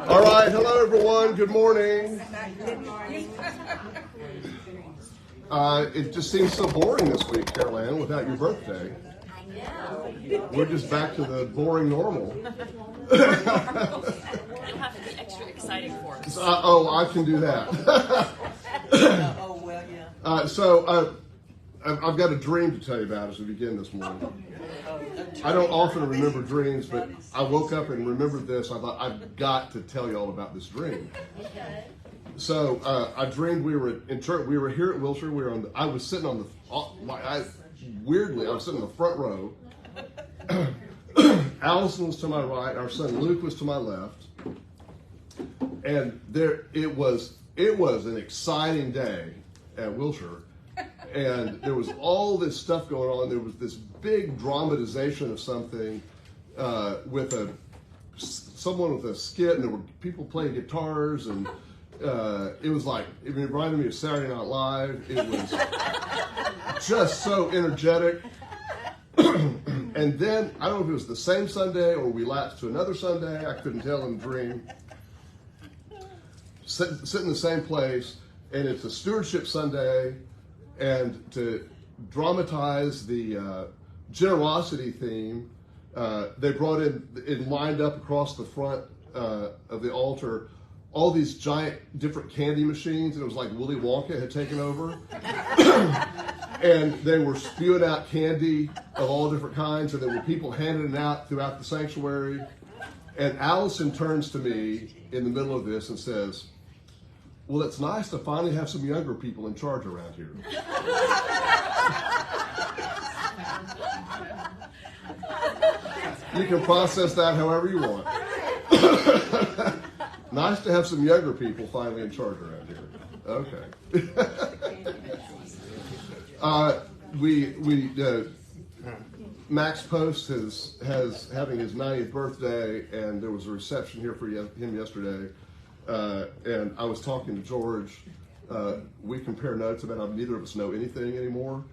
All right, hello everyone, good morning. It just seems so boring this week, Carol Ann, without your birthday. We're just back to the boring normal. It'll have to be extra exciting for us. I can do that. I've got a dream to tell you about as we begin this morning. I don't often remember dreams, but I woke up and remembered this. I thought, I've got to tell you all about this dream. So I dreamed we were in church. We were here at Wilshire. I was sitting on the. Weirdly, I was sitting in the front row. Allison was to my right. Our son Luke was to my left. And it was an exciting day at Wilshire. And there was all this stuff going on. There was this big dramatization of something with someone with a skit, and there were people playing guitars, and it reminded me of Saturday Night Live. It was just so energetic. And then, I don't know if it was the same Sunday or we lapsed to another Sunday. I couldn't tell in the dream. Sit in the same place, and it's a stewardship Sunday. And to dramatize the generosity theme, they brought it lined up across the front of the altar, all these giant different candy machines, and it was like Willy Wonka had taken over. And they were spewing out candy of all different kinds, and there were people handing it out throughout the sanctuary. And Allison turns to me in the middle of this and says, "Well, it's nice to finally have some younger people in charge around here." You can process that however you want. Nice to have some younger people finally in charge around here. Okay. Max Post has having his 90th birthday, and there was a reception here for him yesterday. And I was talking to George. We compare notes about how neither of us know anything anymore.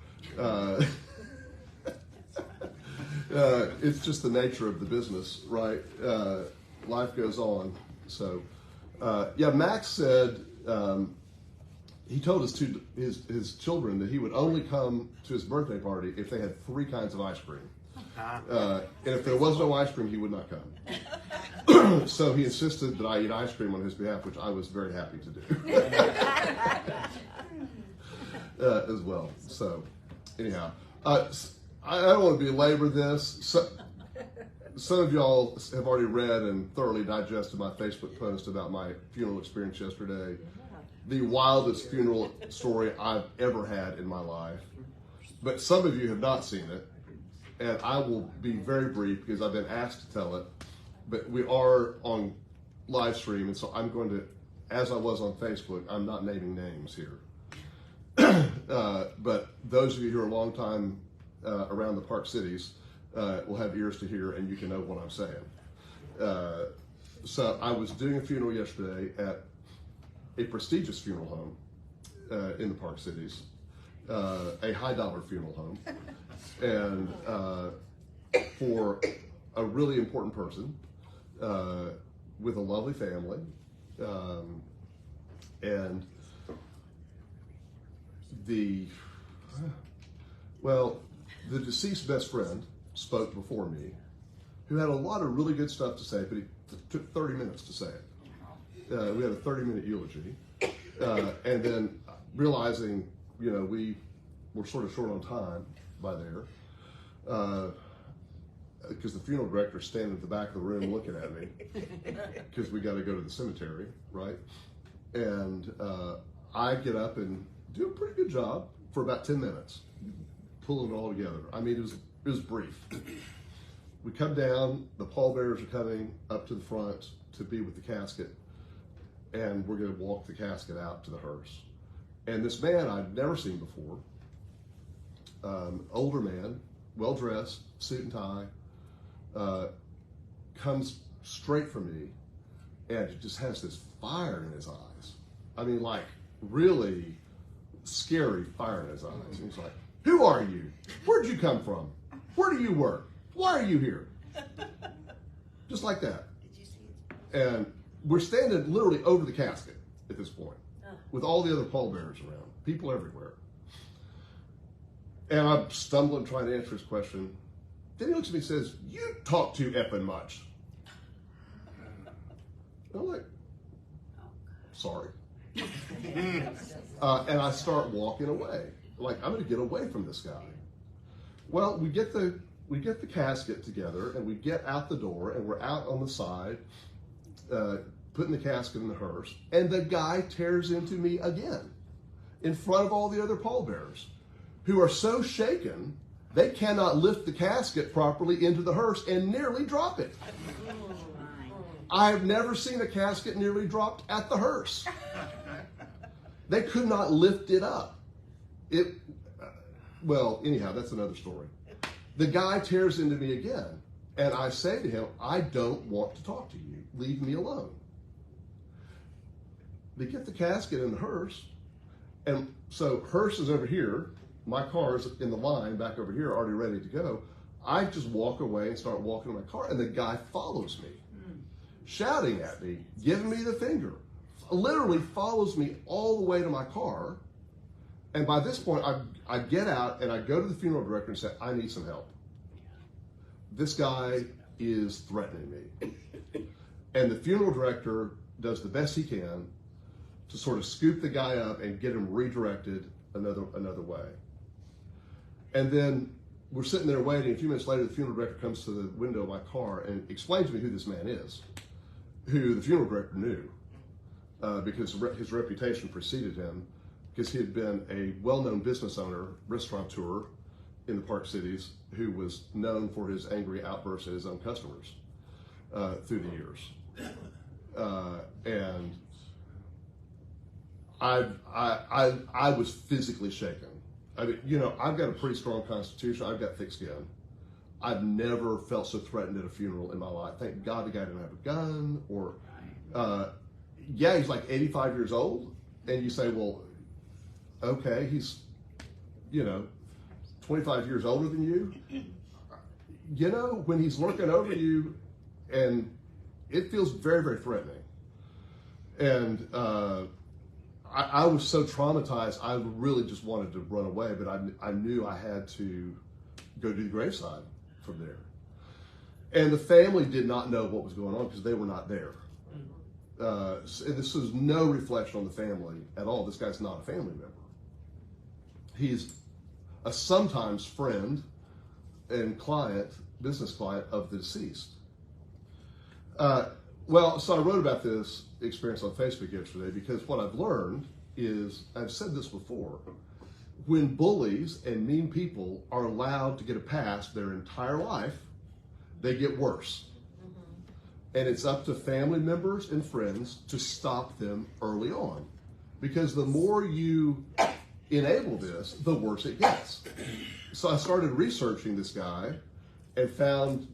It's just the nature of the business, right? Life goes on. So, Max said he told his children that he would only come to his birthday party if they had 3 kinds of ice cream. And if there was no ice cream, he would not come. So he insisted that I eat ice cream on his behalf, which I was very happy to do as well. So anyhow, I don't want to belabor this. Some of y'all have already read and thoroughly digested my Facebook post about my funeral experience yesterday. The wildest funeral story I've ever had in my life. But some of you have not seen it. And I will be very brief because I've been asked to tell it. But we are on live stream, and so I'm going to, as I was on Facebook, I'm not naming names here. But those of you who are a long time around the Park Cities will have ears to hear, and you can know what I'm saying. So I was doing a funeral yesterday at a prestigious funeral home in the Park Cities, a high-dollar funeral home, and for a really important person with a lovely family, and the deceased best friend spoke before me, who had a lot of really good stuff to say, but it took 30 minutes to say it. We had a 30-minute eulogy, and then realizing, we were sort of short on time by there, because the funeral director's standing at the back of the room looking at me, because we got to go to the cemetery, right? And I get up and do a pretty good job for about 10 minutes, pulling it all together. I mean, it was brief. We come down, the pallbearers are coming up to the front to be with the casket, and we're going to walk the casket out to the hearse. And this man I'd never seen before, older man, well-dressed, suit and tie, comes straight for me and just has this fire in his eyes. I mean, like, really scary fire in his eyes. And he's like, "Who are you? Where'd you come from? Where do you work? Why are you here? Just like that. Did you see it? And we're standing literally over the casket at this point, with all the other pallbearers around, people everywhere. And I'm stumbling trying to answer his question. Then he looks at me and says, "You talk too effing much." And I'm like, "Sorry." And I start walking away. Like, I'm going to get away from this guy. Well, we get the casket together, and we get out the door, and we're out on the side, putting the casket in the hearse, and the guy tears into me again in front of all the other pallbearers, who are so shaken they cannot lift the casket properly into the hearse and nearly drop it. I've never seen a casket nearly dropped at the hearse. They could not lift it up. Well, anyhow, that's another story. The guy tears into me again, and I say to him, "I don't want to talk to you. Leave me alone." They get the casket in the hearse, and so hearse is over here. My car's in the line back over here, already ready to go. I just walk away and start walking to my car, and the guy follows me, shouting at me, giving me the finger, literally follows me all the way to my car. And by this point, I get out and I go to the funeral director and say, "I need some help. This guy is threatening me." And the funeral director does the best he can to sort of scoop the guy up and get him redirected another way. And then we're sitting there waiting. A few minutes later, the funeral director comes to the window of my car and explains to me who this man is, who the funeral director knew, because his reputation preceded him, because he had been a well-known business owner, restaurateur in the Park Cities, who was known for his angry outbursts at his own customers through the years. And I was physically shaken. I mean, you know, I've got a pretty strong constitution. I've got thick skin. I've never felt so threatened at a funeral in my life. Thank God the guy didn't have a gun, or, yeah, he's like 85 years old. And you say, well, okay, he's, 25 years older than you. You know, when he's lurking over you, and it feels very, very threatening. And I was so traumatized, I really just wanted to run away, but I knew I had to go to the graveside from there. And the family did not know what was going on because they were not there. And this was no reflection on the family at all. This guy's not a family member. He's a sometimes friend and client, business client of the deceased. Well, so I wrote about this experience on Facebook yesterday because what I've learned is, I've said this before, when bullies and mean people are allowed to get a pass their entire life, they get worse. And it's up to family members and friends to stop them early on. Because the more you enable this, the worse it gets. So I started researching this guy and found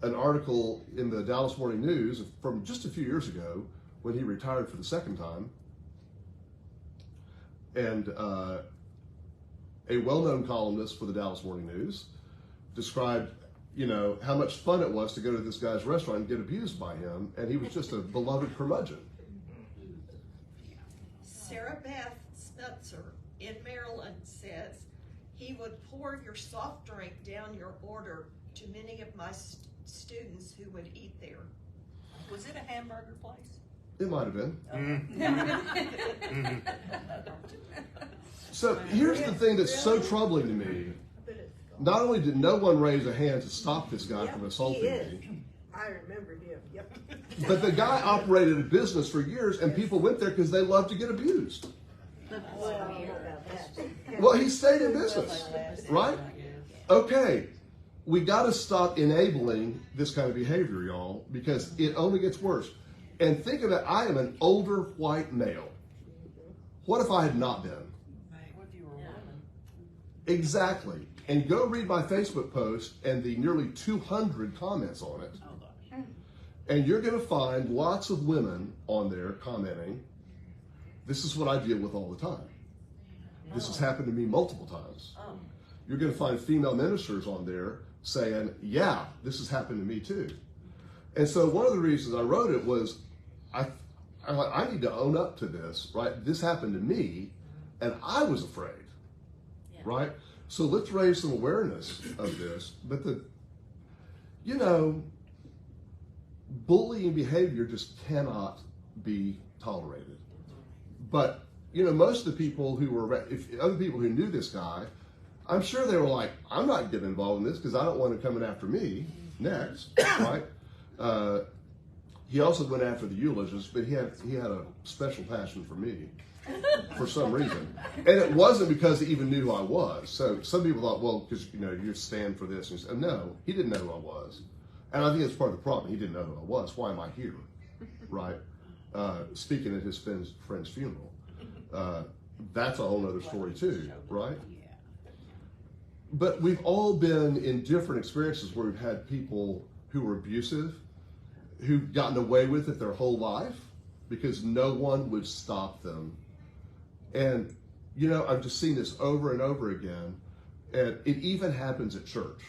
an article in the Dallas Morning News from just a few years ago when he retired for the second time. And a well-known columnist for the Dallas Morning News described, how much fun it was to go to this guy's restaurant and get abused by him. And he was just a beloved curmudgeon. Sarah Beth Spitzer in Maryland says, he would pour your soft drink down your order to many of my students who would eat there. Was it a hamburger place? It might have been. So here's the thing that's so troubling to me. Not only did no one raise a hand to stop this guy from assaulting me, I remember him. Yep. but the guy operated a business for years, and people went there because they love to get abused. Well, he stayed in business, right? Okay, we got to stop enabling this kind of behavior, y'all, because it only gets worse. And think of it, I am an older white male. What if I had not been? What if you were a woman? Exactly. And go read my Facebook post and the nearly 200 comments on it. And you're going to find lots of women on there commenting, this is what I deal with all the time. This has happened to me multiple times. You're going to find female ministers on there saying, yeah, this has happened to me too. And so one of the reasons I wrote it was I need to own up to this, right? This happened to me and I was afraid, right? So let's raise some awareness of this. But bullying behavior just cannot be tolerated. But, most of the people who were, if other people who knew this guy, I'm sure they were like, I'm not getting involved in this because I don't want him coming after me next, right? He also went after the eulogists, but he had a special passion for me for some reason. And it wasn't because he even knew who I was. So some people thought, well, because, you stand for this. And he said, no, he didn't know who I was. And I think that's part of the problem. He didn't know who I was. Why am I here? Right? Speaking at his friend's funeral. That's a whole other story too, right? But we've all been in different experiences where we've had people who were abusive, who've gotten away with it their whole life because no one would stop them. And, I've just seen this over and over again. And it even happens at church.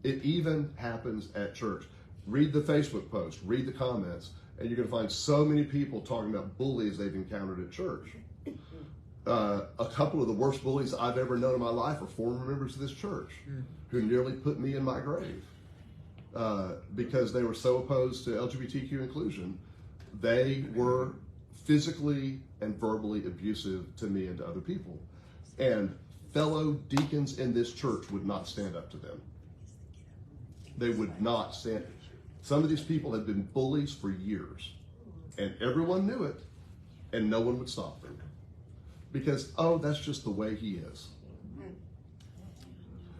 It even happens at church. Read the Facebook post, read the comments, and you're going to find so many people talking about bullies they've encountered at church. A couple of the worst bullies I've ever known in my life are former members of this church who nearly put me in my grave because they were so opposed to LGBTQ inclusion. They were physically and verbally abusive to me and to other people. And fellow deacons in this church would not stand up to them. They would not stand. Some of these people had been bullies for years, and everyone knew it, and no one would stop them. Because, that's just the way he is.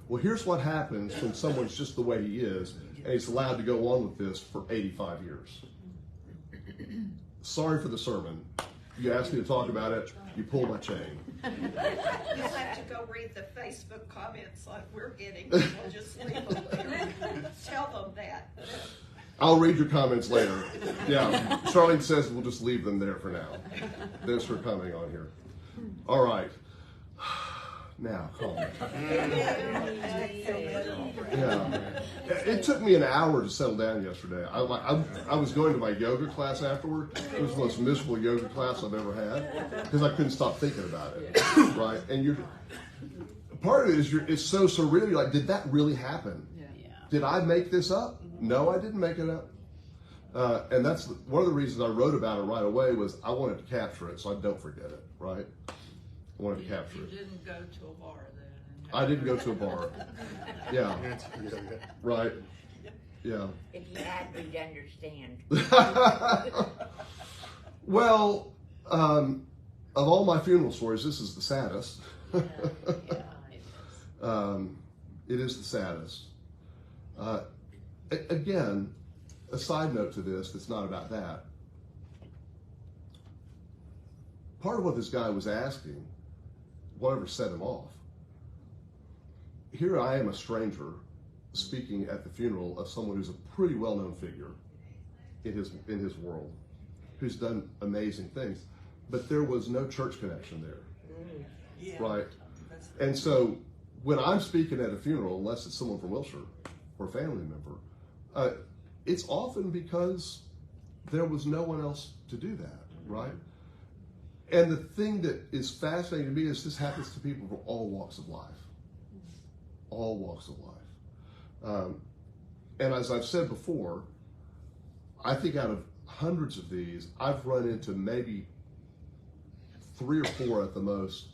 Well, here's what happens when someone's just the way he is, and he's allowed to go on with this for 85 years. Sorry for the sermon. You asked me to talk about it, you pulled my chain. You'll have to go read the Facebook comments like we're getting. We'll just leave them there. Tell them that. I'll read your comments later. Yeah, Charlene says we'll just leave them there for now. Thanks for coming on here. All right. Now, calm down. Yeah. It took me an hour to settle down yesterday. I was going to my yoga class afterward. It was the most miserable yoga class I've ever had because I couldn't stop thinking about it. Right? And part of it is it's so surreal. You're like, did that really happen? Did I make this up? No, I didn't make it up. And that's one of the reasons I wrote about it right away was I wanted to capture it so I don't forget it, right? I wanted to capture it. You didn't go to a bar then? I didn't go to a bar. Yeah. Right. Yeah. If you had, we'd understand. Well, of all my funeral stories, this is the saddest. It is the saddest. Again, a side note to this that's not about that. Part of what this guy was asking, whatever set him off. Here I am, a stranger, speaking at the funeral of someone who's a pretty well-known figure in his world, who's done amazing things, but there was no church connection there, right? And so when I'm speaking at a funeral, unless it's someone from Wilshire or a family member, it's often because there was no one else to do that, right? And the thing that is fascinating to me is this happens to people from all walks of life. All walks of life. And as I've said before, I think out of hundreds of these, I've run into maybe 3 or 4 at the most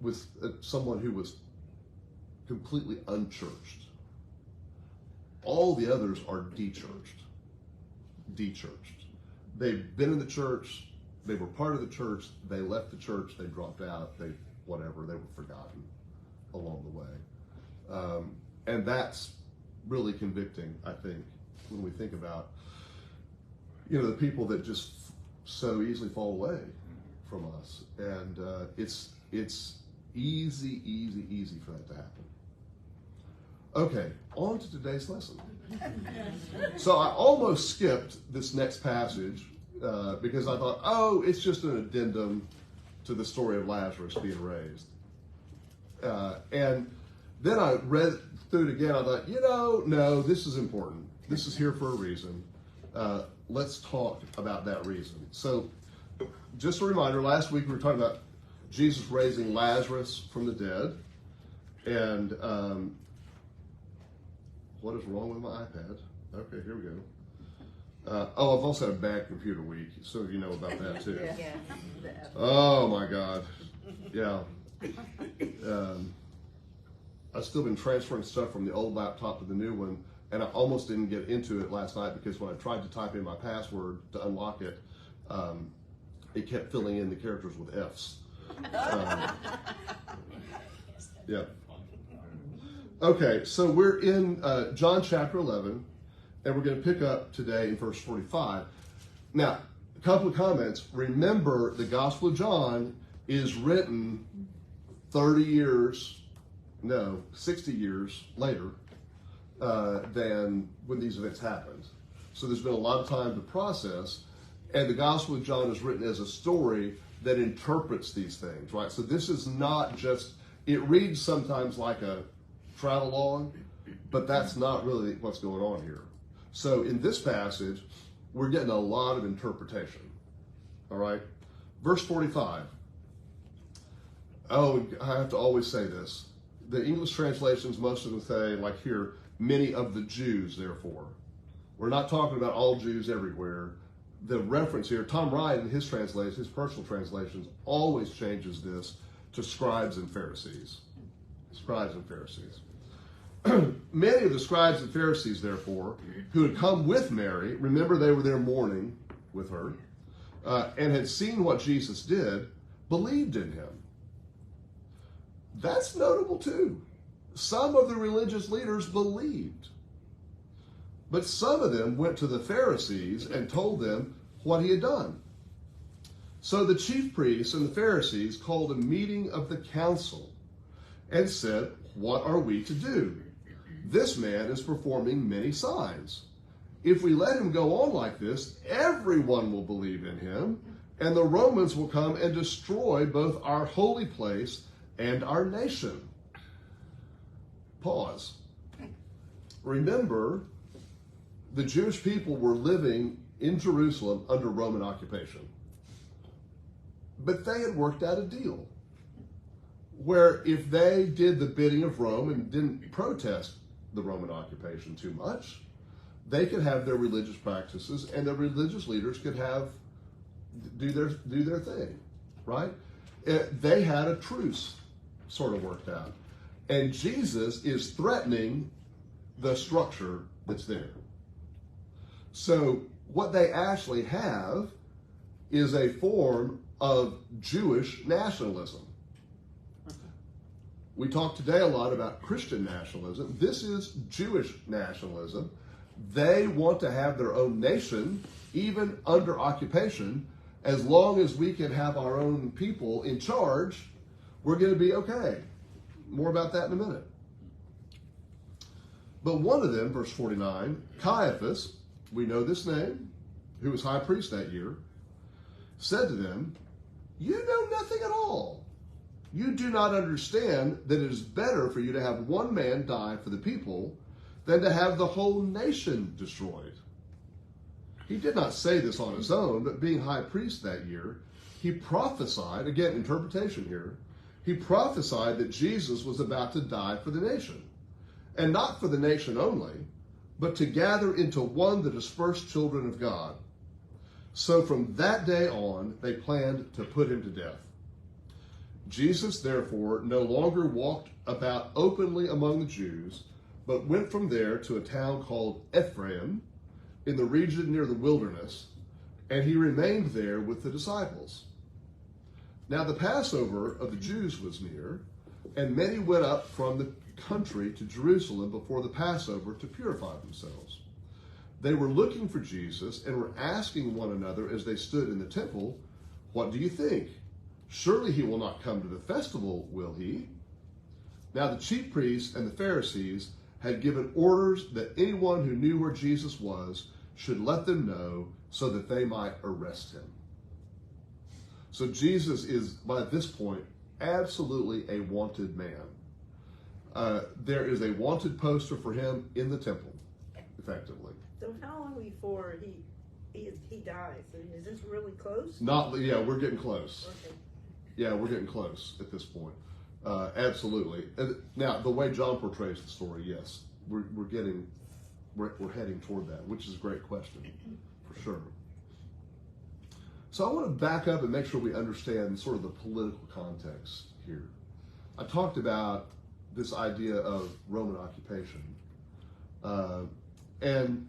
with someone who was completely unchurched. All the others are de-churched. De-churched. They've been in the church, they were part of the church, they left the church, they dropped out, they were forgotten along the way. And that's really convicting, I think, when we think about, the people that just so easily fall away from us. And it's easy for that to happen. Okay, on to today's lesson. So I almost skipped this next passage because I thought, it's just an addendum to the story of Lazarus being raised. And then I read through it again, I thought, no, this is important. This is here for a reason. Let's talk about that reason. So, just a reminder, last week we were talking about Jesus raising Lazarus from the dead. And what is wrong with my iPad? Okay, here we go. I've also had a bad computer week. Some of you know about that too. Yeah. Oh my God. Yeah. I've still been transferring stuff from the old laptop to the new one, and I almost didn't get into it last night because when I tried to type in my password to unlock it, it kept filling in the characters with F's. Yeah. Okay, so we're in John chapter 11, and we're going to pick up today in verse 45. Now, a couple of comments. Remember, the Gospel of John is written 60 years later than when these events happened. So there's been a lot of time to process, and the Gospel of John is written as a story that interprets these things, right? So this is not just, it reads sometimes like a travelogue, but that's not really what's going on here. So in this passage, we're getting a lot of interpretation, all right? Verse 45. Oh, I have to always say this. The English translations, most of them say, like here, many of the Jews, therefore. We're not talking about all Jews everywhere. The reference here, Tom Wright in his translation, his personal translations, always changes this to scribes and Pharisees. Scribes and Pharisees. Many of the scribes and Pharisees, therefore, who had come with Mary, remember they were there mourning with her, and had seen what Jesus did, believed in him. That's notable too. Some of the religious leaders believed. But some of them went to the Pharisees and told them what he had done. So the chief priests and the Pharisees called a meeting of the council and said, "What are we to do? This man is performing many signs. If we let him go on like this, everyone will believe in him, and the Romans will come and destroy both our holy place and our nation." Pause. Remember, the Jewish people were living in Jerusalem under Roman occupation. But they had worked out a deal where if they did the bidding of Rome and didn't protest the Roman occupation too much, they could have their religious practices and the religious leaders could do their thing, right? They had a truce sort of worked out. And Jesus is threatening the structure that's there. So what they actually have is a form of Jewish nationalism. We talk today a lot about Christian nationalism. This is Jewish nationalism. They want to have their own nation, even under occupation. As long as we can have our own people in charge, we're going to be okay. More about that in a minute. But one of them, verse 49, Caiaphas, we know this name, who was high priest that year, said to them, "You know nothing at all. You do not understand that it is better for you to have one man die for the people than to have the whole nation destroyed." He did not say this on his own, but being high priest that year, he prophesied, again, interpretation here, he prophesied that Jesus was about to die for the nation. And not for the nation only, but to gather into one the dispersed children of God. So from that day on, they planned to put him to death. Jesus, therefore, no longer walked about openly among the Jews, but went from there to a town called Ephraim, in the region near the wilderness, and he remained there with the disciples. Now the Passover of the Jews was near, and many went up from the country to Jerusalem before the Passover to purify themselves. They were looking for Jesus and were asking one another as they stood in the temple, "What do you think? Surely he will not come to the festival, will he?" Now the chief priests and the Pharisees had given orders that anyone who knew where Jesus was should let them know so that they might arrest him. So Jesus is, by this point, absolutely a wanted man. There is a wanted poster for him in the temple, effectively. So how long before he dies? I mean, is this really close? Yeah, we're getting close. Okay. Yeah, we're getting close at this point. Absolutely. Now, the way John portrays the story, yes, we're heading toward that, which is a great question, for sure. So I want to back up and make sure we understand sort of the political context here. I talked about this idea of Roman occupation. And,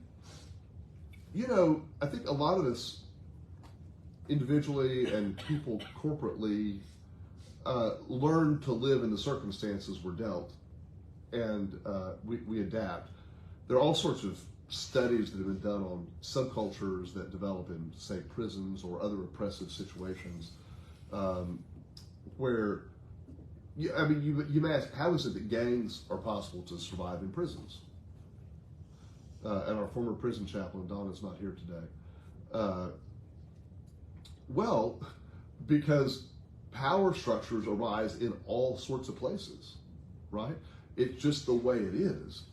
you know, I think a lot of us individually and people corporately learn to live in the circumstances we're dealt, and we adapt. There are all sorts of studies that have been done on subcultures that develop in, say, prisons or other oppressive situations, where, you may ask, how is it that gangs are possible to survive in prisons? And our former prison chaplain, Donna's not here today. Well, because power structures arise in all sorts of places, right? It's just the way it is.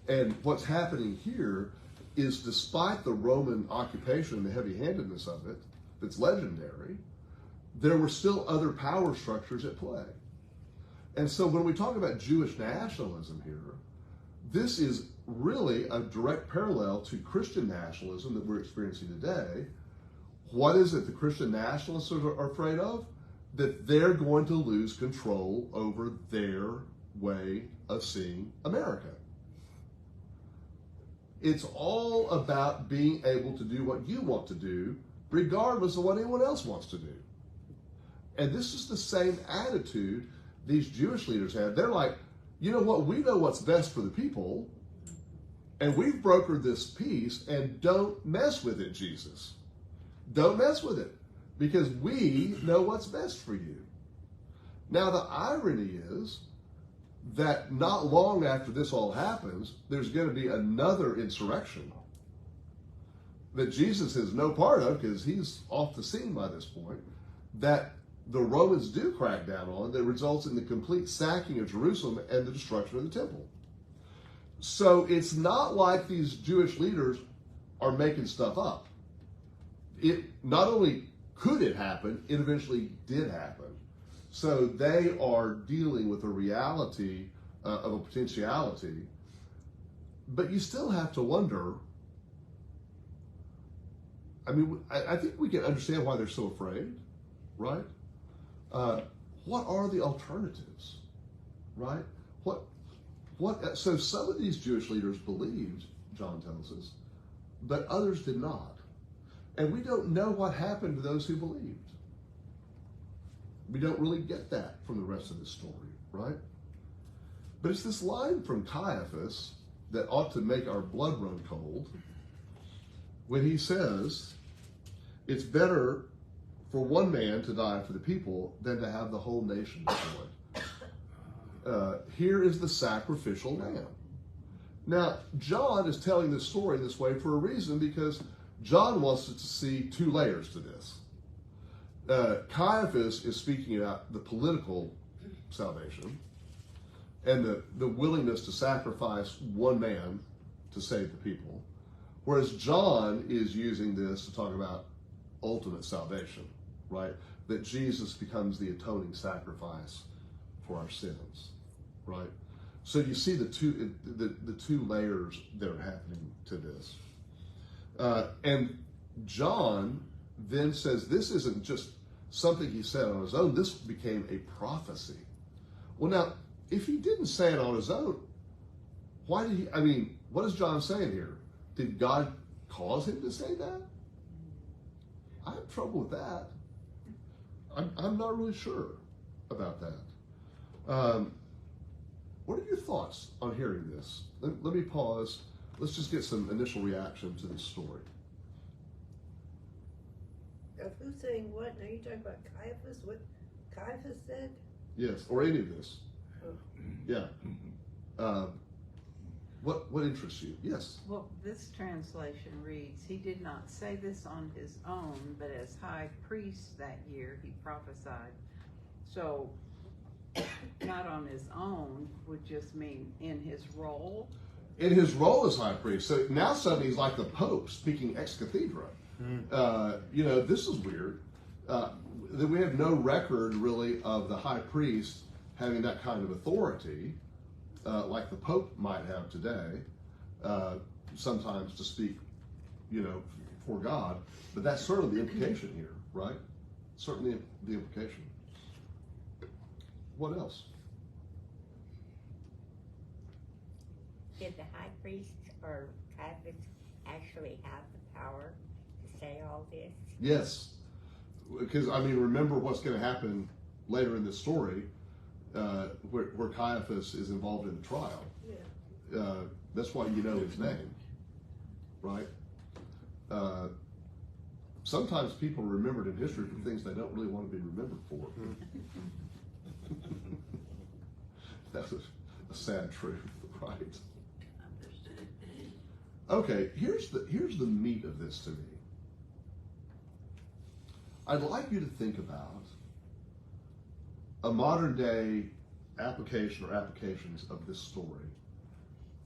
And what's happening here is, despite the Roman occupation and the heavy-handedness of it, that's legendary, there were still other power structures at play. And so when we talk about Jewish nationalism here, this is really a direct parallel to Christian nationalism that we're experiencing today. What is it the Christian nationalists are afraid of? That they're going to lose control over their way of seeing America. It's all about being able to do what you want to do, regardless of what anyone else wants to do. And this is the same attitude these Jewish leaders had. They're like, you know what, we know what's best for the people, and we've brokered this peace, and don't mess with it, Jesus. Don't mess with it, because we know what's best for you. Now, the irony is that not long after this all happens, there's going to be another insurrection that Jesus has no part of, because he's off the scene by this point, that the Romans do crack down on, that results in the complete sacking of Jerusalem and the destruction of the temple. So it's not like these Jewish leaders are making stuff up. It not only could it happen, it eventually did happen. So they are dealing with a reality of a potentiality, but you still have to wonder. I mean, I think we can understand why they're so afraid, right? What are the alternatives, right? So some of these Jewish leaders believed, John tells us, but others did not. And we don't know what happened to those who believed. We don't really get that from the rest of the story, right? But it's this line from Caiaphas that ought to make our blood run cold, when he says, it's better for one man to die for the people than to have the whole nation destroyed. Here is the sacrificial lamb. Now, John is telling this story this way for a reason, because John wants us to see two layers to this. Caiaphas is speaking about the political salvation and the willingness to sacrifice one man to save the people, whereas John is using this to talk about ultimate salvation, right? That Jesus becomes the atoning sacrifice for our sins, right? So you see the two layers that are happening to this. And John then says this isn't just something he said on his own. This became a prophecy. Well, now, if he didn't say it on his own, why did he? I mean, what is John saying here? Did God cause him to say that? I have trouble with that. I'm not really sure about that. What are your thoughts on hearing this? Let me pause. Let's just get some initial reaction to this story. Who's saying what? Now you're talking about Caiaphas? What Caiaphas said? Yes, or any of this. Oh. Yeah. What interests you? Yes. Well, this translation reads, he did not say this on his own, but as high priest that year he prophesied. So not on his own would just mean in his role. In his role as high priest. So now suddenly he's like the Pope speaking ex cathedra. You know, this is weird. That we have no record really of the high priest having that kind of authority, like the Pope might have today, sometimes to speak, you know, for God. But that's certainly the implication here, right? Certainly the implication. What else? Did the high priest or Caiaphas actually have the power to say all this? Yes, because I mean, remember what's going to happen later in this story, where Caiaphas is involved in the trial. Yeah. That's why you know his name, right? Sometimes people are remembered in history for things they don't really want to be remembered for. That's a sad truth, right? Okay, here's the meat of this to me. I'd like you to think about a modern day application or applications of this story.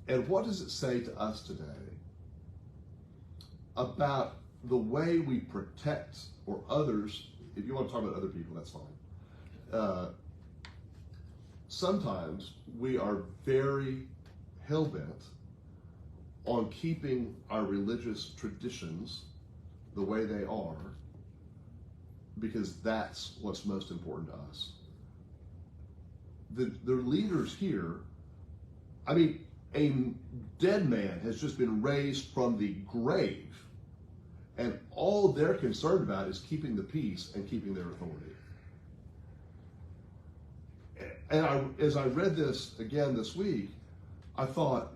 And what does it say to us today about the way we protect, or others, if you want to talk about other people, that's fine. Sometimes we are very hell-bent on keeping our religious traditions the way they are, because that's what's most important to us. The leaders here, I mean, a dead man has just been raised from the grave, and all they're concerned about is keeping the peace and keeping their authority. And as I read this again this week, I thought,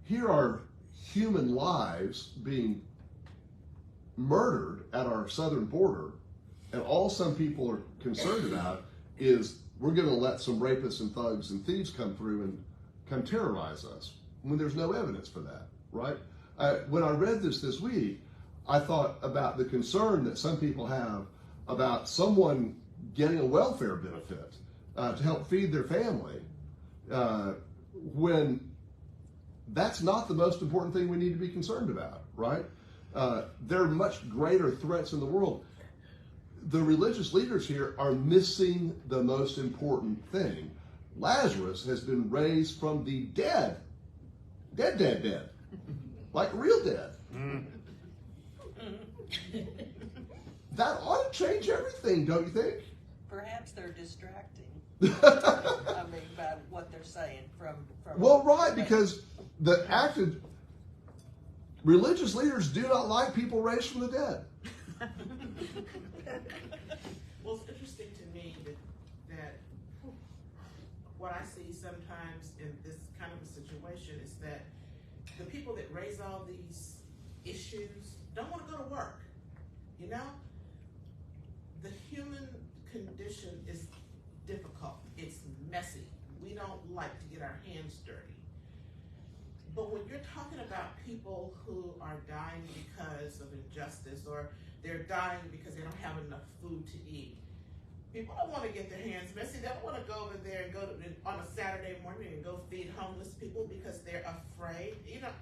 here are human lives being murdered at our southern border, and all some people are concerned about is we're going to let some rapists and thugs and thieves come through and come terrorize us, when there's no evidence for that, right? When I read this week, I thought about the concern that some people have about someone getting a welfare benefit to help feed their family, when that's not the most important thing we need to be concerned about, right? There are much greater threats in the world. The religious leaders here are missing the most important thing. Lazarus has been raised from the dead. Dead. Like real dead. That ought to change everything, don't you think? Perhaps they're distracting. I mean, by what they're saying from Well, right, because the active religious leaders do not like people raised from the dead. Well, it's interesting to me that what I see sometimes in this kind of a situation is that the people that raise all these issues don't want to go to work. You know, the human condition is difficult. It's messy. We don't like to get our hands dirty. But when you're talking about people who are dying because of injustice, or they're dying because they don't have enough food to eat, people don't want to get their hands messy. They don't want to go over there and on a Saturday morning and go feed homeless people because they're afraid. You know,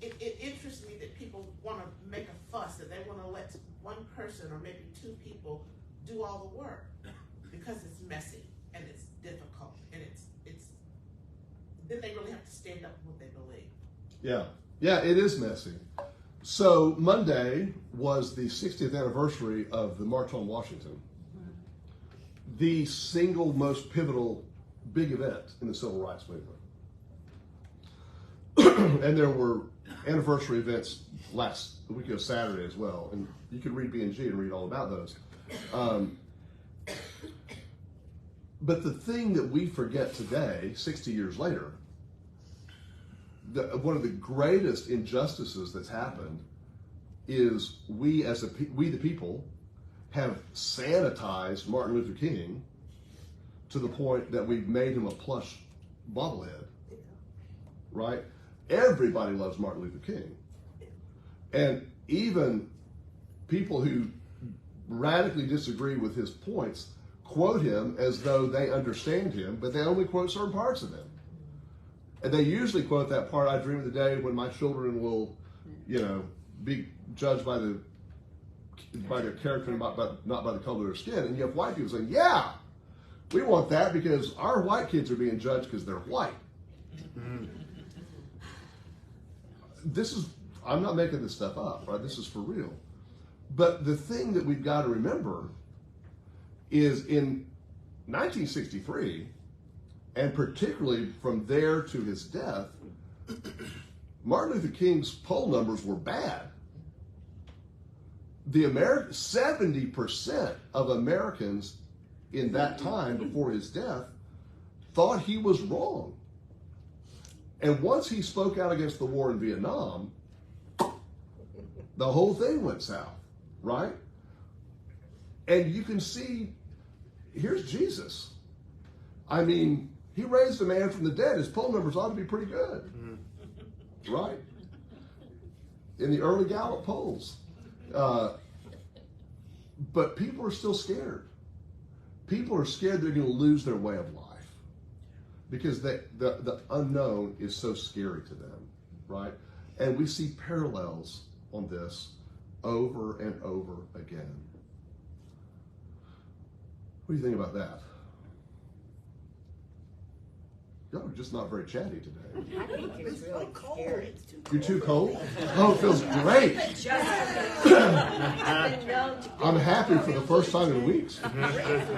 it interests me that people want to make a fuss, that they want to let one person or maybe two people do all the work because it's messy and it's difficult, and it's then they really have to stand up for what they believe. Yeah, it is messy. So Monday was the 60th anniversary of the March on Washington, the single most pivotal big event in the civil rights movement. And there were anniversary events last week ago, Saturday as well, and you could read B&G and read all about those. But the thing that we forget today, 60 years later, one of the greatest injustices that's happened is we the people have sanitized Martin Luther King to the point that we've made him a plush bobblehead, right? Everybody loves Martin Luther King. And even people who radically disagree with his points quote him as though they understand him, but they only quote certain parts of him. And they usually quote that part, I dream of the day when my children will, be judged by their character and not by the color of their skin. And you have white people saying, yeah, we want that because our white kids are being judged because they're white. I'm not making this stuff up, right? This is for real. But the thing that we've got to remember is in 1963, and particularly from there to his death, Martin Luther King's poll numbers were bad. 70% of Americans in that time before his death thought he was wrong. And once he spoke out against the war in Vietnam, the whole thing went south, right? And you can see, here's Jesus. I mean, he raised a man from the dead. His poll numbers ought to be pretty good, right? In the early Gallup polls. But people are still scared. People are scared they're going to lose their way of life because the unknown is so scary to them, right? And we see parallels on this over and over again. What do you think about that? Y'all are just not very chatty today. I think it's really scary. You're too cold? Oh, it feels great. I'm happy for the first time in weeks. Crazy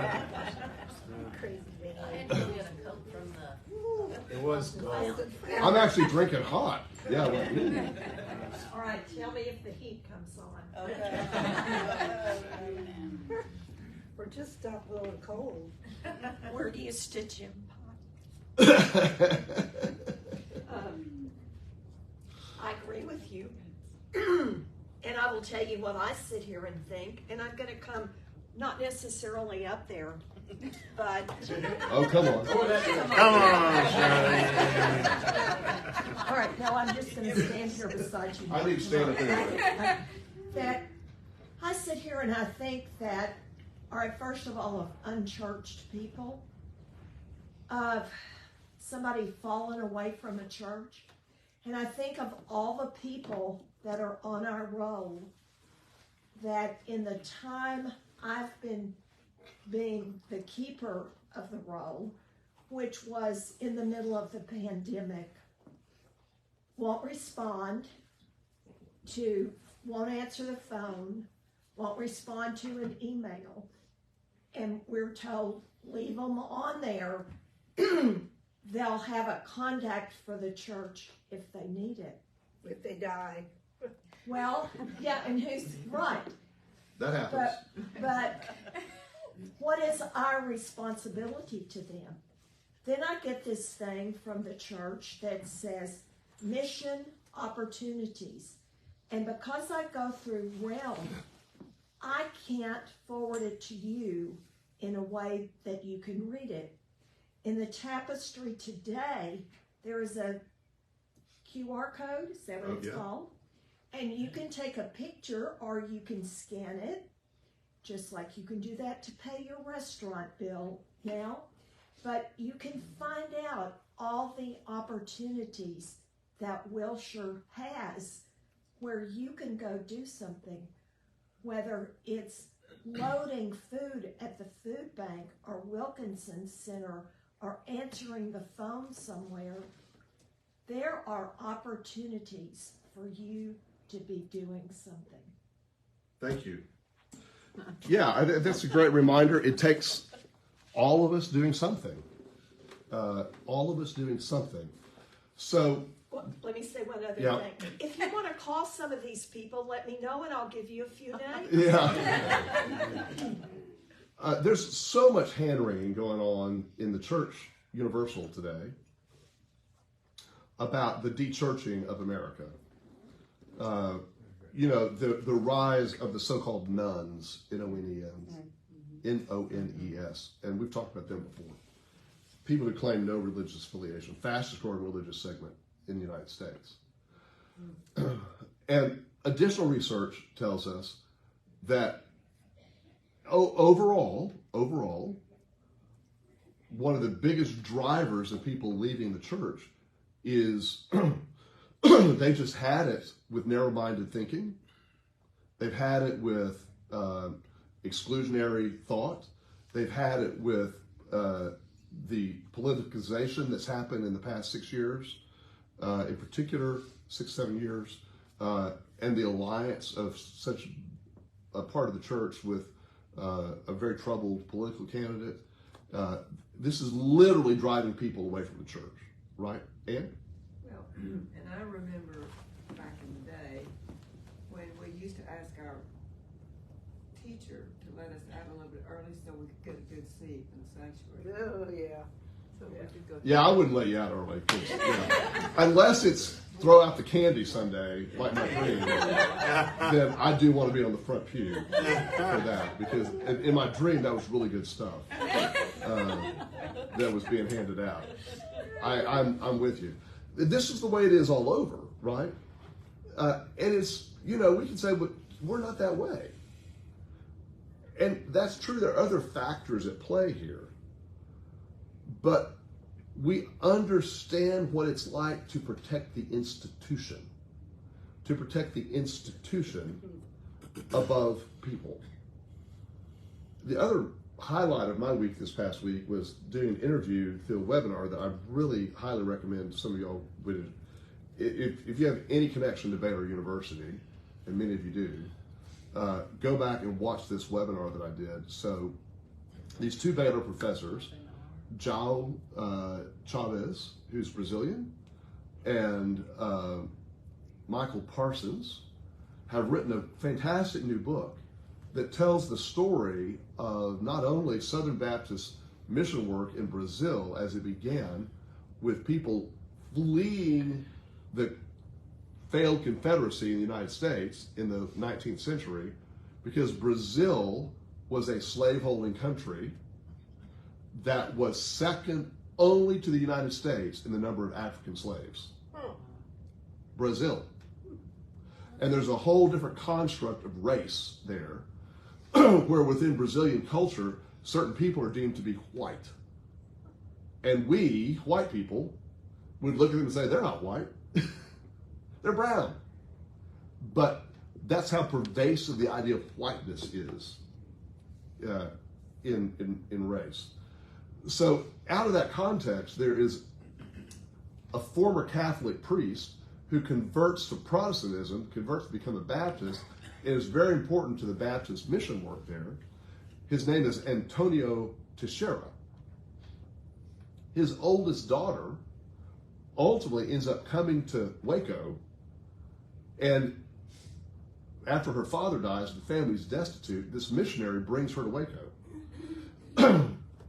man. It was cold. I'm actually drinking hot. Yeah. All right, tell me if the heat comes on. We're just stopped blowing cold. We're used to Jim Pot. I agree with you. And I will tell you what I sit here and think, and I'm going to come not necessarily up there, but... Oh, come on. Come on, Shirley. All right, no, I'm just going to stand here beside you. I need to stand up there. That I sit here and I think that, all right, first of all, of unchurched people, of somebody falling away from a church, and I think of all the people that are on our roll that in the time I've been being the keeper of the roll, which was in the middle of the pandemic, won't respond to, won't answer the phone, won't respond to an email, and we're told, leave them on there. They'll have a contact for the church if they need it. If they die. Well, yeah, and who's right? That happens. But what is our responsibility to them? Then I get this thing from the church that says mission opportunities. And because I go through Realm, I can't forward it to you in a way that you can read it. In the tapestry today, there is a QR code, is that what it's called? And you can take a picture or you can scan it, just like you can do that to pay your restaurant bill now. But you can find out all the opportunities that Wilshire has where you can go do something, whether it's loading food at the food bank or Wilkinson Center or answering the phone somewhere. There are opportunities for you to be doing something. Thank you. Yeah, that's a great reminder. It takes all of us doing something. All of us doing something. So, Well, let me say one other Yeah. thing. If you want to call some of these people, let me know and I'll give you a few names. yeah. There's so much hand-wringing going on in the church universal today about the de-churching of America. The rise of the so-called nuns, N-O-N-E-S, and we've talked about them before. People who claim no religious affiliation, fastest growing religious segment in the United States. And additional research tells us that overall, one of the biggest drivers of people leaving the church is they just had it with narrow-minded thinking. They've had it with exclusionary thought. They've had it with the politicization that's happened in the past 6 years, in particular 6-7 years, and the alliance of such a part of the church with a very troubled political candidate. This is literally driving people away from the church, right? Ann? Well, and I remember back in the day when we used to ask our teacher to let us out a little bit early so we could get a good seat in the sanctuary. Oh, yeah. So we could go. Yeah, I wouldn't let you out early. 'Cause, unless it's throw out the candy Sunday, like my dream, then I do want to be on the front pew for that. Because in my dream, that was really good stuff that was being handed out. I'm with you. This is the way it is all over, right? And it's, we can say, but we're not that way. And that's true. There are other factors at play here. But we understand what it's like to protect the institution. To protect the institution above people. The other highlight of my week this past week was doing an interview through a webinar that I really highly recommend some of y'all would. If you have any connection to Baylor University, and many of you do, go back and watch this webinar that I did. So these two Baylor professors, João Chavez, who's Brazilian, and Michael Parsons, have written a fantastic new book that tells the story of not only Southern Baptist mission work in Brazil as it began with people fleeing the failed Confederacy in the United States in the 19th century, because Brazil was a slaveholding country that was second only to the United States in the number of African slaves. Brazil. And there's a whole different construct of race there, where within Brazilian culture, certain people are deemed to be white. And we, white people, would look at them and say, they're not white. They're brown. But that's how pervasive the idea of whiteness is in race. So out of that context, there is a former Catholic priest who converts to Protestantism, converts to become a Baptist, and is very important to the Baptist mission work there. His name is Antonio Teixeira. His oldest daughter ultimately ends up coming to Waco, and after her father dies, the family's destitute, this missionary brings her to Waco.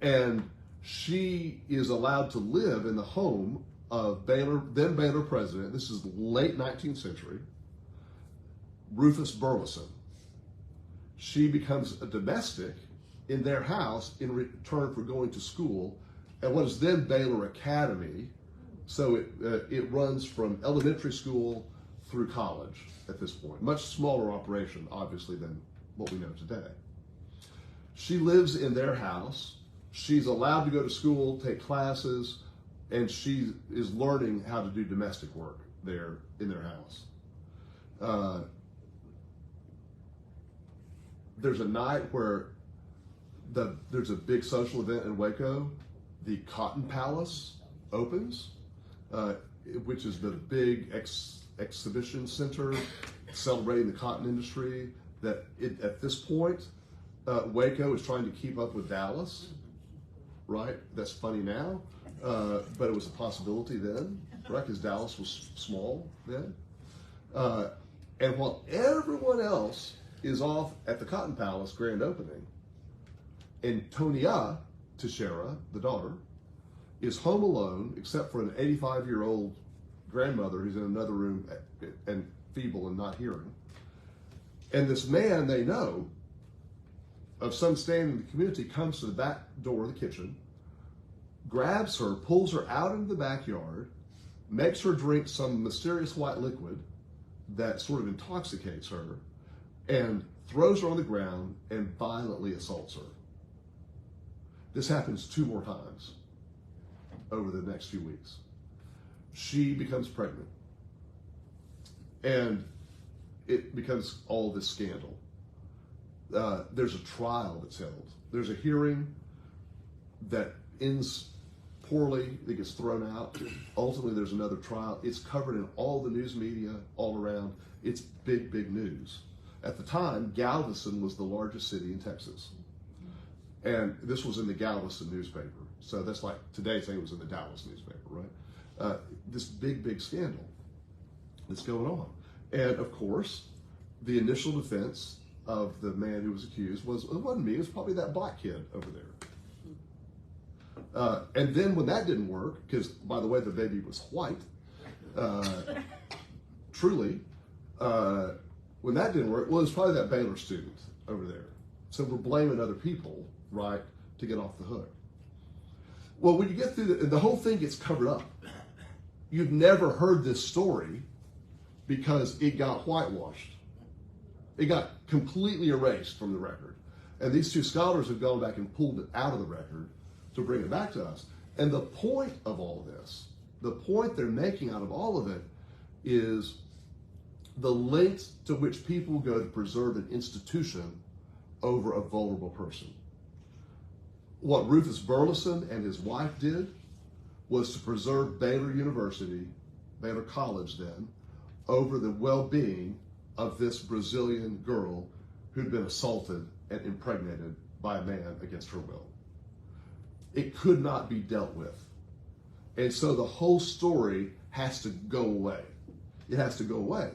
And she is allowed to live in the home of then Baylor president, this is late 19th century, Rufus Burleson. She becomes a domestic in their house in return for going to school at what is then Baylor Academy. So it runs from elementary school through college at this point. Much smaller operation, obviously, than what we know today. She lives in their house. She's allowed to go to school, take classes, and she is learning how to do domestic work there in their house. There's a night where there's a big social event in Waco. The Cotton Palace opens, which is the big exhibition center celebrating the cotton industry. That at this point, Waco is trying to keep up with Dallas, right? That's funny now, but it was a possibility then, right? Because Dallas was small then. And while everyone else is off at the Cotton Palace grand opening, Antonia Teixeira, the daughter, is home alone except for an 85-year-old grandmother who's in another room and feeble and not hearing. And this man they know of some standing in the community comes to the back door of the kitchen, grabs her, pulls her out into the backyard, makes her drink some mysterious white liquid that sort of intoxicates her, and throws her on the ground, and violently assaults her. This happens 2 more times over the next few weeks. She becomes pregnant, and it becomes all this scandal. There's a trial that's held. There's a hearing that ends poorly. It gets thrown out. Ultimately, there's another trial. It's covered in all the news media all around. It's big, big news. At the time, Galveston was the largest city in Texas. And this was in the Galveston newspaper. So that's like today saying it was in the Dallas newspaper, right? This big, big scandal that's going on. And of course, the initial defense of the man who was accused was, it wasn't me, it was probably that black kid over there. And then when that didn't work, because by the way, the baby was white, truly, when that didn't work, well, it was probably that Baylor student over there. So we're blaming other people, right, to get off the hook. Well, when you get through the whole thing gets covered up. You've never heard this story because it got whitewashed. It got completely erased from the record. And these 2 scholars have gone back and pulled it out of the record to bring it back to us. And the point of all this, the point they're making out of all of it is the lengths to which people go to preserve an institution over a vulnerable person. What Rufus Burleson and his wife did was to preserve Baylor University, Baylor College then, over the well-being of this Brazilian girl who'd been assaulted and impregnated by a man against her will. It could not be dealt with. And so the whole story has to go away. It has to go away.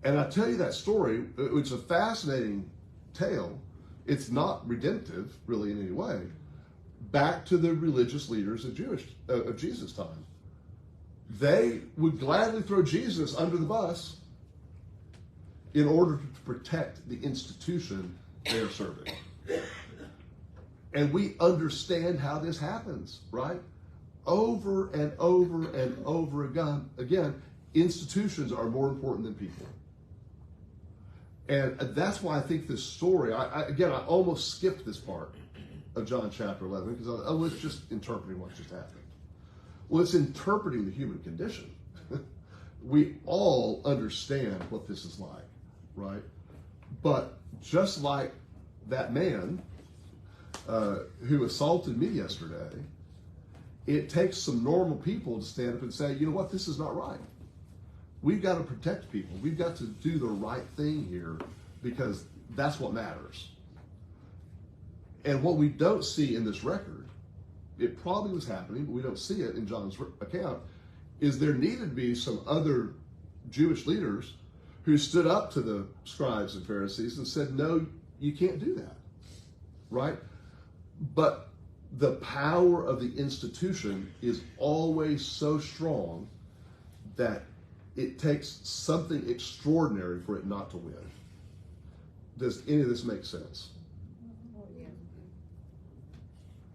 And I tell you that story, it's a fascinating tale. It's not redemptive, really, in any way. Back to the religious leaders of Jesus' time. They would gladly throw Jesus under the bus in order to protect the institution they're serving. And we understand how this happens, right? Over and over and over again, institutions are more important than people. And that's why I think this story, I almost skipped this part of John chapter 11 because I was just interpreting what just happened. Well, it's interpreting the human condition. We all understand what this is like, right? But just like that man who assaulted me yesterday, it takes some normal people to stand up and say, you know what, this is not right. We've got to protect people. We've got to do the right thing here because that's what matters. And what we don't see in this record, it probably was happening, but we don't see it in John's account, is there needed to be some other Jewish leaders who stood up to the scribes and Pharisees and said, no, you can't do that, right? But the power of the institution is always so strong that it takes something extraordinary for it not to win. Does any of this make sense?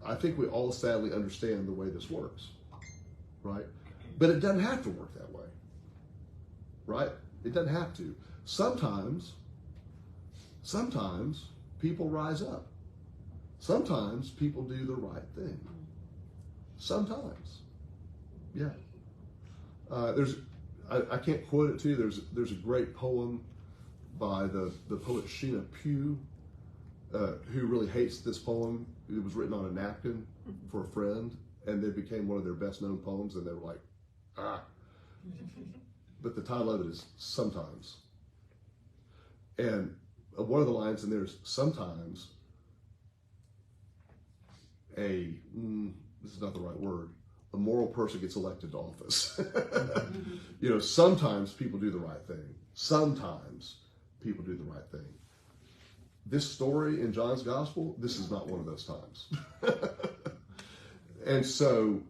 I think we all sadly understand the way this works, right? But it doesn't have to work that way, right? It doesn't have to. Sometimes people rise up. Sometimes people do the right thing. Sometimes, yeah. I can't quote it to you. There's a great poem by the poet Sheena Pugh, who really hates this poem. It was written on a napkin for a friend, and it became one of their best known poems, and they were like, ah. But the title of it is Sometimes. And one of the lines in there is, sometimes this is not the right word, a moral person gets elected to office. You know, sometimes people do the right thing. Sometimes people do the right thing. This story in John's gospel, this is not one of those times. And so,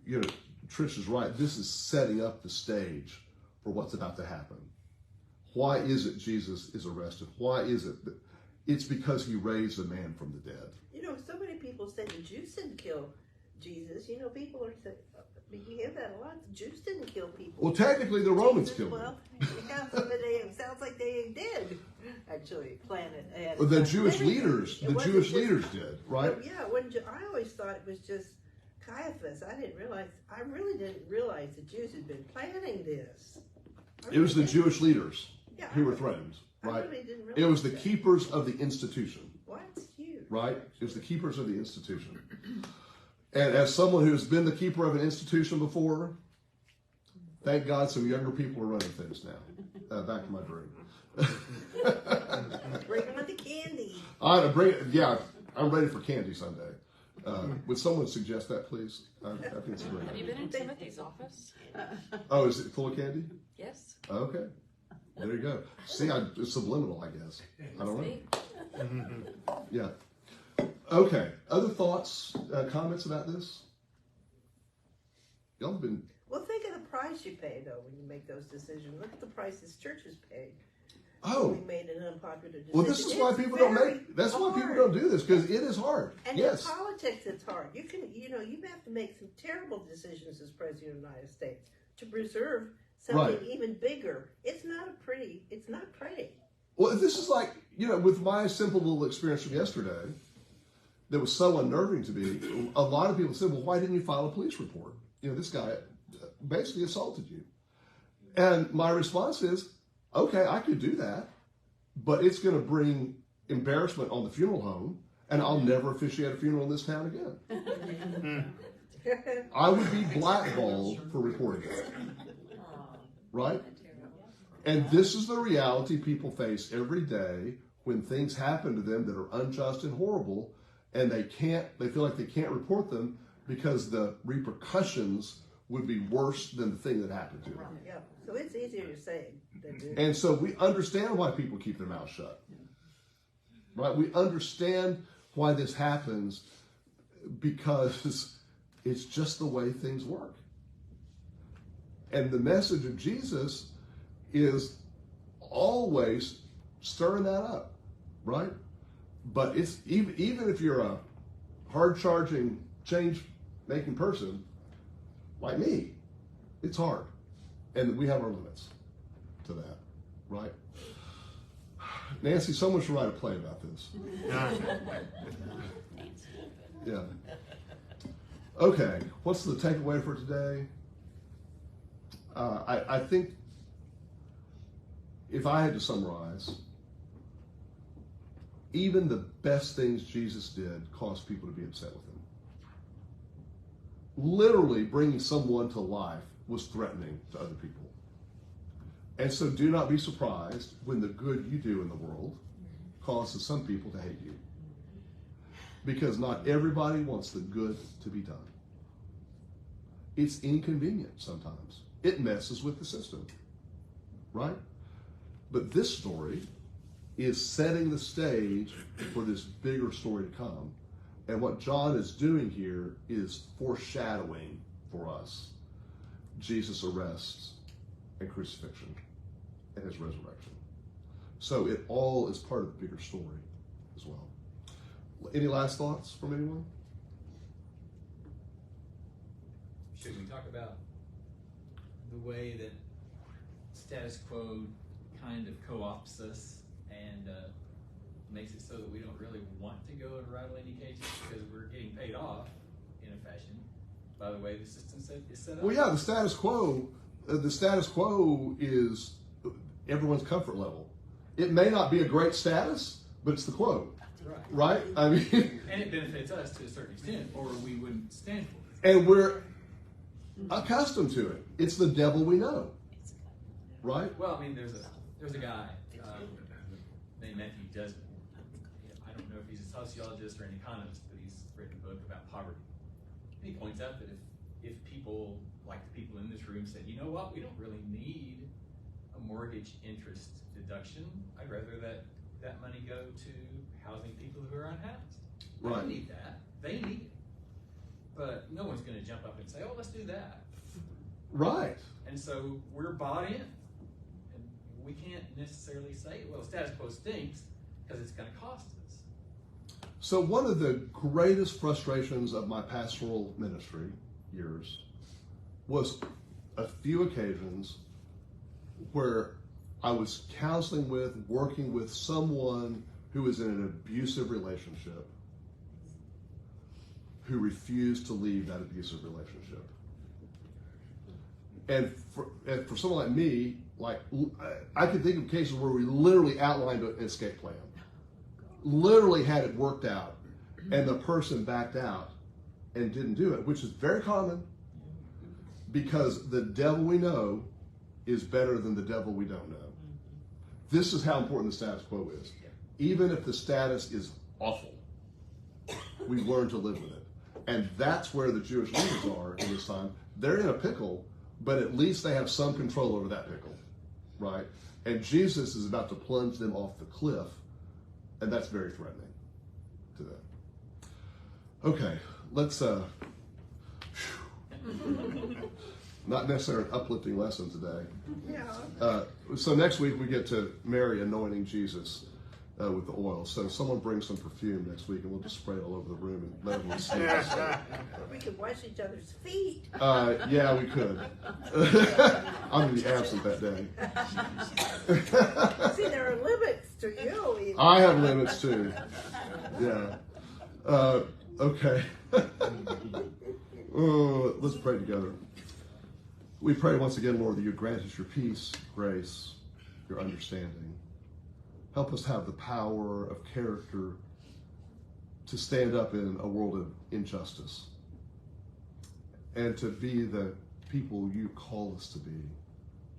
you know, Trish is right. This is setting up the stage for what's about to happen. Why is it Jesus is arrested? Why is it that it's because he raised a man from the dead? You know, so many people say the Jews didn't kill Jesus. You know, people are saying, you hear that a lot. The Jews didn't kill people. Well, technically, the Romans killed him. Well, yeah, but it sounds like they did. actually planted. Well, the Jewish Many- leaders, it the wasn't Jewish just- leaders did, right? Yeah, I always thought it was just Caiaphas. I really didn't realize the Jews had been planning this. It was the Jewish leaders Yeah, who were threatened, I right? really didn't realize It was the that. keepers of the institution, Well, that's huge. right? It was the keepers of the institution. And as someone who's been the keeper of an institution before, thank God some younger people are running things now. Back to my dream. Bring on the candy. I'm ready for candy Sunday. Would someone suggest that, please? I think it's a great Have you idea. been in Timothy's office? Oh, is it full of candy? Yes. Okay. There you go. See, it's subliminal, I guess. I don't know. Yeah. Okay. Other thoughts, comments about this? Y'all have been. Well, think of the price you pay, though, when you make those decisions. Look at the prices churches paid. Oh. We made an unpopular decision. Well, this is why It's people don't very make. That's why people hard. don't do this, because it is hard. And Yes. in politics, it's hard. You have to make some terrible decisions as president of the United States to preserve something Right. even bigger. It's not pretty. Well, this is like, with my simple little experience from yesterday that was so unnerving to me, a lot of people said, well, why didn't you file a police report? This guy basically assaulted you. And my response is, okay, I could do that, but it's going to bring embarrassment on the funeral home, and I'll never officiate a funeral in this town again. I would be blackballed for reporting it. Right? And this is the reality people face every day when things happen to them that are unjust and horrible, and they feel like they can't report them because the repercussions would be worse than the thing that happened to them. Yeah. So it's easier to say than do. And so we understand why people keep their mouth shut. Right? We understand why this happens because it's just the way things work. And the message of Jesus is always stirring that up, right? But it's even if you're a hard-charging, change-making person like me, it's hard. And we have our limits to that, right? Nancy, someone should write a play about this. Yeah. Okay, what's the takeaway for today? I think if I had to summarize, even the best things Jesus did caused people to be upset with him. Literally bringing someone to life was threatening to other people. And so do not be surprised when the good you do in the world causes some people to hate you. Because not everybody wants the good to be done. It's inconvenient sometimes. It messes with the system, right? But this story is setting the stage for this bigger story to come. And what John is doing here is foreshadowing for us Jesus' arrest and crucifixion and his resurrection. So it all is part of the bigger story as well. Any last thoughts from anyone? Should we talk about the way that status quo kind of co-opts us and makes it so that we don't really want to go and rattle any cages because we're getting paid off in a fashion by the way the system is set up? Well, yeah, the status quo is everyone's comfort level. It may not be a great status, but it's the quo, right? I mean, and it benefits us to a certain extent, or we wouldn't stand for it. And we're accustomed to it. It's the devil we know, right? Well, I mean, there's a guy named Matthew Desmond. I don't know if he's a sociologist or an economist, but he's written a book about poverty. And he points out that if people, like the people in this room, said, you know what, we don't really need a mortgage interest deduction. I'd rather that money go to housing people who are unhoused. I Right. don't need that. They need it. But no one's going to jump up and say, oh, let's do that. Right. And so we're bought in. And we can't necessarily say, well, status quo stinks because it's going to cost us. So one of the greatest frustrations of my pastoral ministry years was a few occasions where I was counseling with, working with someone who was in an abusive relationship, who refused to leave that abusive relationship. And for someone like me, like I could think of cases where we literally outlined an escape plan, literally had it worked out, and the person backed out and didn't do it, which is very common, because the devil we know is better than the devil we don't know. This is how important the status quo is. Even if the status is awful, we learn to live with it. And that's where the Jewish leaders are in this time. They're in a pickle, but at least they have some control over that pickle, right? And Jesus is about to plunge them off the cliff, and that's very threatening to them. Okay, let's, not necessarily an uplifting lesson today. Yeah. So next week we get to Mary anointing Jesus with the oil. So someone bring some perfume next week, and we'll just spray it all over the room and let everyone see it. We could wash each other's feet. Yeah, we could. I'm going to be absent that day. See, there are limits to you. Even. I have limits too. Yeah. Okay. Let's pray together. We pray once again, Lord, that you grant us your peace, grace, your understanding. Help us have the power of character to stand up in a world of injustice and to be the people you call us to be,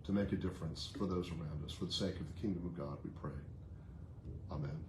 to make a difference for those around us. For the sake of the kingdom of God, we pray. Amen.